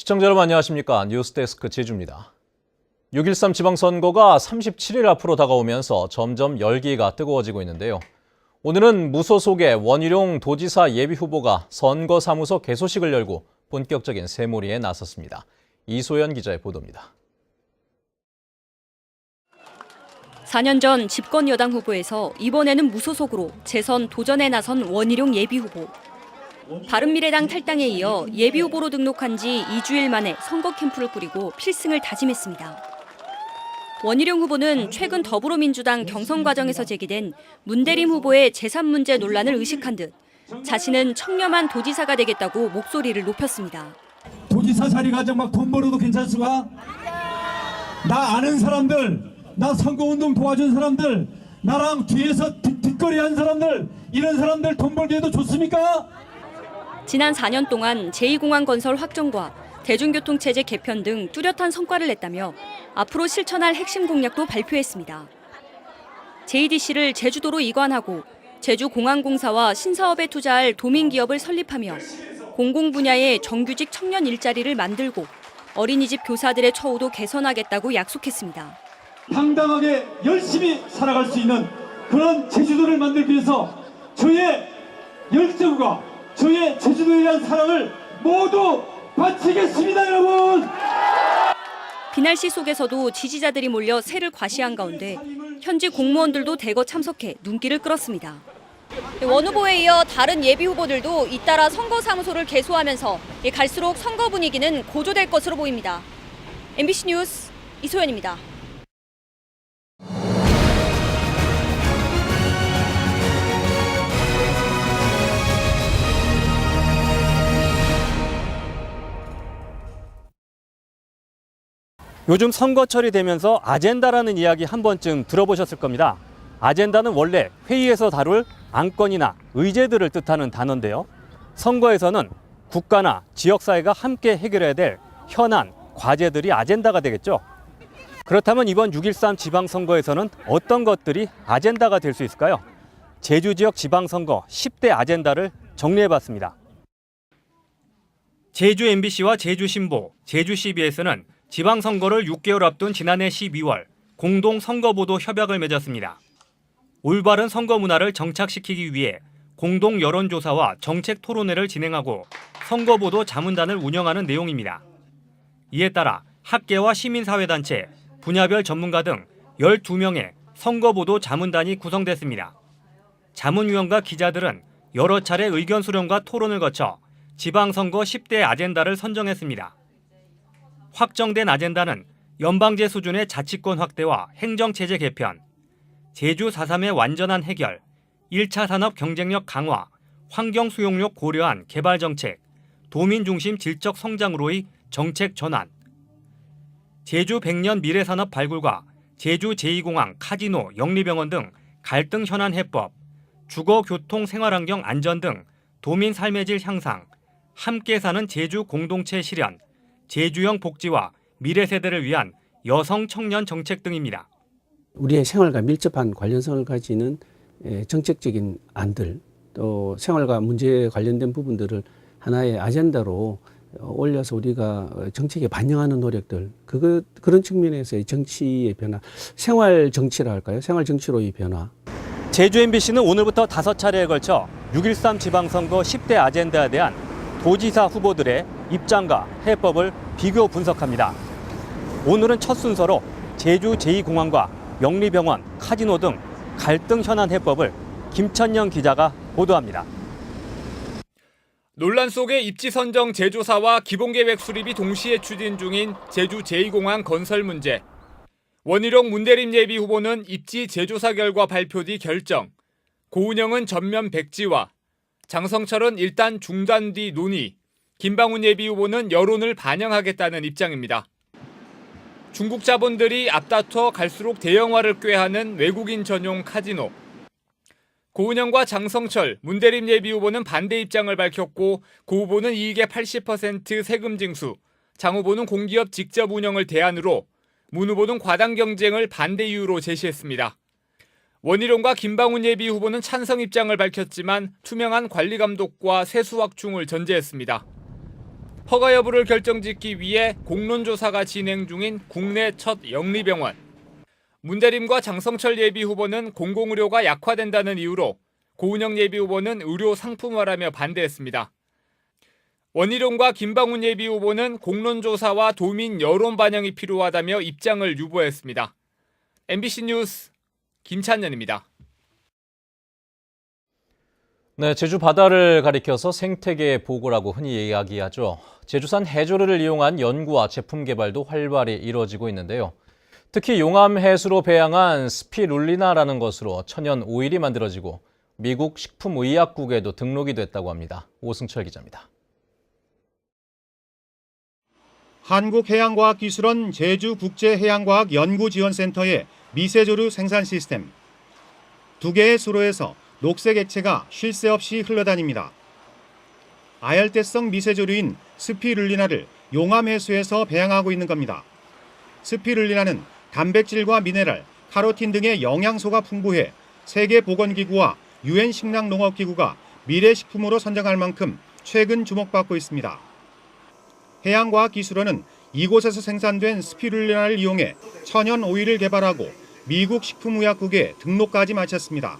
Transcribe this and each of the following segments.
시청자 여러분 안녕하십니까. 뉴스데스크 제주입니다. 6.13 지방선거가 37일 앞으로 다가오면서 점점 열기가 뜨거워지고 있는데요. 오늘은 무소속의 원희룡 도지사 예비후보가 선거사무소 개소식을 열고 본격적인 새몰이에 나섰습니다. 이소연 기자의 보도입니다. 4년 전 집권 여당 후보에서 이번에는 무소속으로 재선 도전에 나선 원희룡 예비후보. 바른미래당 탈당에 이어 예비후보로 등록한 지 2주일 만에 선거 캠프를 꾸리고 필승을 다짐했습니다. 원희룡 후보는 최근 더불어민주당 경선 과정에서 제기된 문대림 후보의 재산 문제 논란을 의식한 듯 자신은 청렴한 도지사가 되겠다고 목소리를 높였습니다. 도지사 자리 가지고 막 돈 벌어도 괜찮수가? 나 아는 사람들, 나 선거운동 도와준 사람들, 나랑 뒤에서 뒷거리한 사람들, 이런 사람들 돈 벌게 해도 좋습니까? 지난 4년 동안 제2공항 건설 확정과 대중교통체제 개편 등 뚜렷한 성과를 냈다며 앞으로 실천할 핵심 공약도 발표했습니다. JDC를 제주도로 이관하고 제주공항공사와 신사업에 투자할 도민기업을 설립하며 공공 분야의 정규직 청년 일자리를 만들고 어린이집 교사들의 처우도 개선하겠다고 약속했습니다. 당당하게 열심히 살아갈 수 있는 그런 제주도를 만들기 위해서 저의 열정과 저의 제주도에 대한 사랑을 모두 바치겠습니다, 여러분! 비날씨 속에서도 지지자들이 몰려 새를 과시한 가운데 현지 공무원들도 대거 참석해 눈길을 끌었습니다. 원 후보에 이어 다른 예비 후보들도 잇따라 선거사무소를 개소하면서 갈수록 선거 분위기는 고조될 것으로 보입니다. MBC 뉴스 이소연입니다. 요즘 선거철이 되면서 아젠다라는 이야기 한 번쯤 들어보셨을 겁니다. 아젠다는 원래 회의에서 다룰 안건이나 의제들을 뜻하는 단어인데요. 선거에서는 국가나 지역사회가 함께 해결해야 될 현안, 과제들이 아젠다가 되겠죠. 그렇다면 이번 6.13 지방선거에서는 어떤 것들이 아젠다가 될 수 있을까요? 제주 지역 지방선거 10대 아젠다를 정리해봤습니다. 제주 MBC와 제주신보, 제주 CBS는 지방선거를 6개월 앞둔 지난해 12월 공동 선거보도 협약을 맺었습니다. 올바른 선거 문화를 정착시키기 위해 공동 여론조사와 정책 토론회를 진행하고 선거보도 자문단을 운영하는 내용입니다. 이에 따라 학계와 시민사회단체, 분야별 전문가 등 12명의 선거보도 자문단이 구성됐습니다. 자문위원과 기자들은 여러 차례 의견 수렴과 토론을 거쳐 지방선거 10대 아젠다를 선정했습니다. 확정된 아젠다는 연방제 수준의 자치권 확대와 행정체제 개편, 제주 4.3의 완전한 해결, 1차 산업 경쟁력 강화, 환경 수용력 고려한 개발 정책, 도민 중심 질적 성장으로의 정책 전환, 제주 100년 미래산업 발굴과 제주 제2공항, 카지노, 영리병원 등 갈등 현안 해법, 주거, 교통, 생활환경 안전 등 도민 삶의 질 향상, 함께 사는 제주 공동체 실현, 제주형 복지와 미래 세대를 위한 여성 청년 정책 등입니다. 우리의 생활과 밀접한 관련성을 가지는 정책적인 안들, 또 생활과 문제에 관련된 부분들을 하나의 아젠다로 올려서 우리가 정책에 반영하는 노력들, 그런 측면에서의 정치의 변화, 생활 정치라 할까요? 생활 정치로의 변화. 제주 MBC는 오늘부터 5차례에 걸쳐 6.13 지방선거 10대 아젠다에 대한 도지사 후보들의 입장과 해법을 비교 분석합니다. 오늘은 첫 순서로 제주 제2공항과 영리병원, 카지노 등 갈등 현안 해법을 김천영 기자가 보도합니다. 논란 속에 입지 선정 제조사와 기본계획 수립이 동시에 추진 중인 제주 제2공항 건설 문제. 원희룡 문대림 예비 후보는 입지 제조사 결과 발표 뒤 결정, 고은영은 전면 백지화, 장성철은 일단 중단 뒤 논의, 김방훈 예비 후보는 여론을 반영하겠다는 입장입니다. 중국 자본들이 앞다퉈 갈수록 대형화를 꾀하는 외국인 전용 카지노. 고은영과 장성철, 문대림 예비 후보는 반대 입장을 밝혔고 고 후보는 이익의 80% 세금 징수, 장 후보는 공기업 직접 운영을 대안으로, 문 후보는 과당 경쟁을 반대 이유로 제시했습니다. 원희룡과 김방훈 예비 후보는 찬성 입장을 밝혔지만 투명한 관리 감독과 세수 확충을 전제했습니다. 허가 여부를 결정짓기 위해 공론조사가 진행 중인 국내 첫 영리병원. 문대림과 장성철 예비후보는 공공의료가 약화된다는 이유로 고은영 예비후보는 의료 상품화라며 반대했습니다. 원희룡과 김방훈 예비후보는 공론조사와 도민 여론 반영이 필요하다며 입장을 유보했습니다. MBC 뉴스 김찬년입니다. 네, 제주 바다를 가리켜서 생태계 보고라고 흔히 이야기하죠. 제주산 해조류를 이용한 연구와 제품 개발도 활발히 이루어지고 있는데요. 특히 용암 해수로 배양한 스피룰리나라는 것으로 천연 오일이 만들어지고 미국 식품의약국에도 등록이 됐다고 합니다. 오승철 기자입니다. 한국해양과학기술원 제주국제해양과학연구지원센터의 미세조류 생산 시스템. 2개의 수로에서 녹색 액체가 쉴 새 없이 흘러다닙니다. 아열대성 미세조류인 스피룰리나를 용암 해수에서 배양하고 있는 겁니다. 스피룰리나는 단백질과 미네랄, 카로틴 등의 영양소가 풍부해 세계보건기구와 UN 식량농업기구가 미래식품으로 선정할 만큼 최근 주목받고 있습니다. 해양과학기술원은 이곳에서 생산된 스피룰리나를 이용해 천연 오일을 개발하고 미국 식품의약국에 등록까지 마쳤습니다.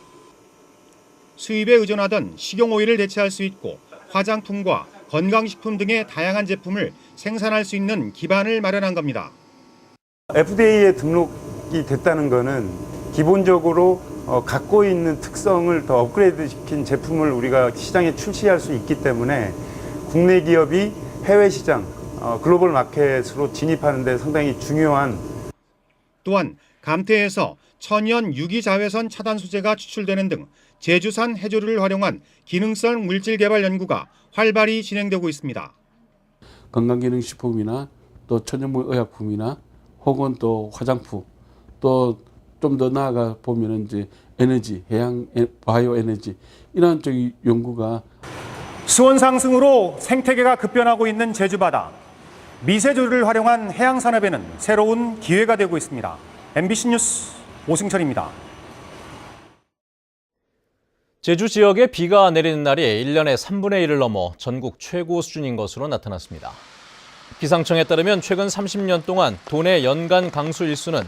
수입에 의존하던 식용오일을 대체할 수 있고 화장품과 건강식품 등의 다양한 제품을 생산할 수 있는 기반을 마련한 겁니다. FDA에 등록이 됐다는 것은 기본적으로 갖고 있는 특성을 더 업그레이드 시킨 제품을 우리가 시장에 출시할 수 있기 때문에 국내 기업이 해외 시장, 글로벌 마켓으로 진입하는 데 상당히 중요한. 또한 감태에서 천연 유기자외선 차단 소재가 추출되는 등 제주산 해조류를 활용한 기능성 물질 개발 연구가 활발히 진행되고 있습니다. 건강기능식품이나 또 천연의약품이나 혹은 또 화장품, 또 좀 더 나아가 보면은 이제 에너지, 해양 바이오 에너지 이런 쪽 연구가. 수온 상승으로 생태계가 급변하고 있는 제주바다. 미세조류를 활용한 해양 산업에는 새로운 기회가 되고 있습니다. MBC 뉴스 오승철입니다. 제주 지역에 비가 내리는 날이 1년에 3분의 1을 넘어 전국 최고 수준인 것으로 나타났습니다. 기상청에 따르면 최근 30년 동안 도내 연간 강수 일수는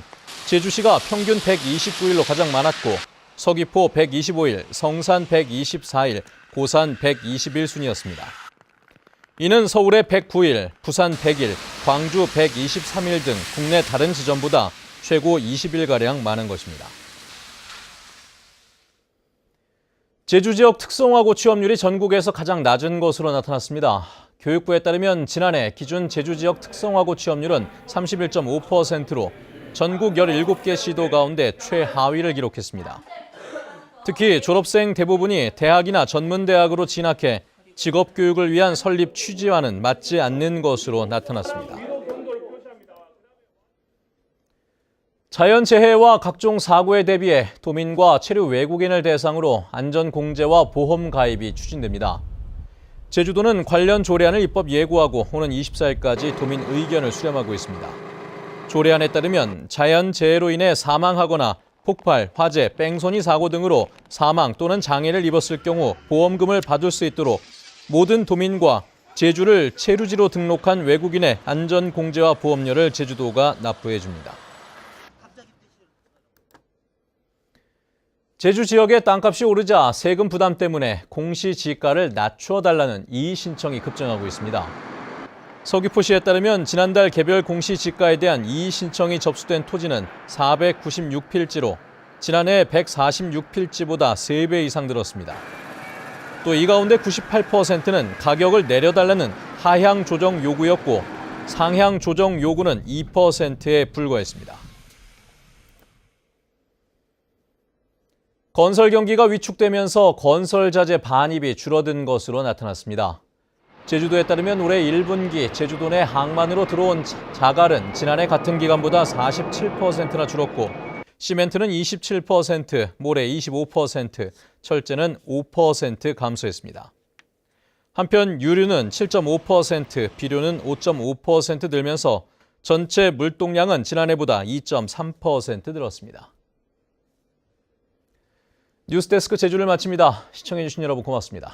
제주시가 평균 129일로 가장 많았고 서귀포 125일, 성산 124일, 고산 121순이었습니다. 이는 서울의 109일, 부산 100일, 광주 123일 등 국내 다른 지점보다 최고 20일가량 많은 것입니다. 제주 지역 특성화고 취업률이 전국에서 가장 낮은 것으로 나타났습니다. 교육부에 따르면 지난해 기준 제주 지역 특성화고 취업률은 31.5%로 전국 17개 시도 가운데 최하위를 기록했습니다. 특히 졸업생 대부분이 대학이나 전문대학으로 진학해 직업교육을 위한 설립 취지와는 맞지 않는 것으로 나타났습니다. 자연재해와 각종 사고에 대비해 도민과 체류 외국인을 대상으로 안전공제와 보험 가입이 추진됩니다. 제주도는 관련 조례안을 입법 예고하고 오는 24일까지 도민 의견을 수렴하고 있습니다. 조례안에 따르면 자연재해로 인해 사망하거나 폭발, 화재, 뺑소니 사고 등으로 사망 또는 장애를 입었을 경우 보험금을 받을 수 있도록 모든 도민과 제주를 체류지로 등록한 외국인의 안전공제와 보험료를 제주도가 납부해 줍니다. 제주 지역의 땅값이 오르자 세금 부담 때문에 공시지가를 낮춰달라는 이의 신청이 급증하고 있습니다. 서귀포시에 따르면 지난달 개별 공시지가에 대한 이의 신청이 접수된 토지는 496필지로 지난해 146필지보다 3배 이상 늘었습니다. 또 이 가운데 98%는 가격을 내려달라는 하향 조정 요구였고 상향 조정 요구는 2%에 불과했습니다. 건설 경기가 위축되면서 건설 자재 반입이 줄어든 것으로 나타났습니다. 제주도에 따르면 올해 1분기 제주도 내 항만으로 들어온 자갈은 지난해 같은 기간보다 47%나 줄었고 시멘트는 27%, 모래 25%, 철제는 5% 감소했습니다. 한편 유류는 7.5%, 비료는 5.5% 늘면서 전체 물동량은 지난해보다 2.3% 늘었습니다. 뉴스데스크 제주를 마칩니다. 시청해주신 여러분 고맙습니다.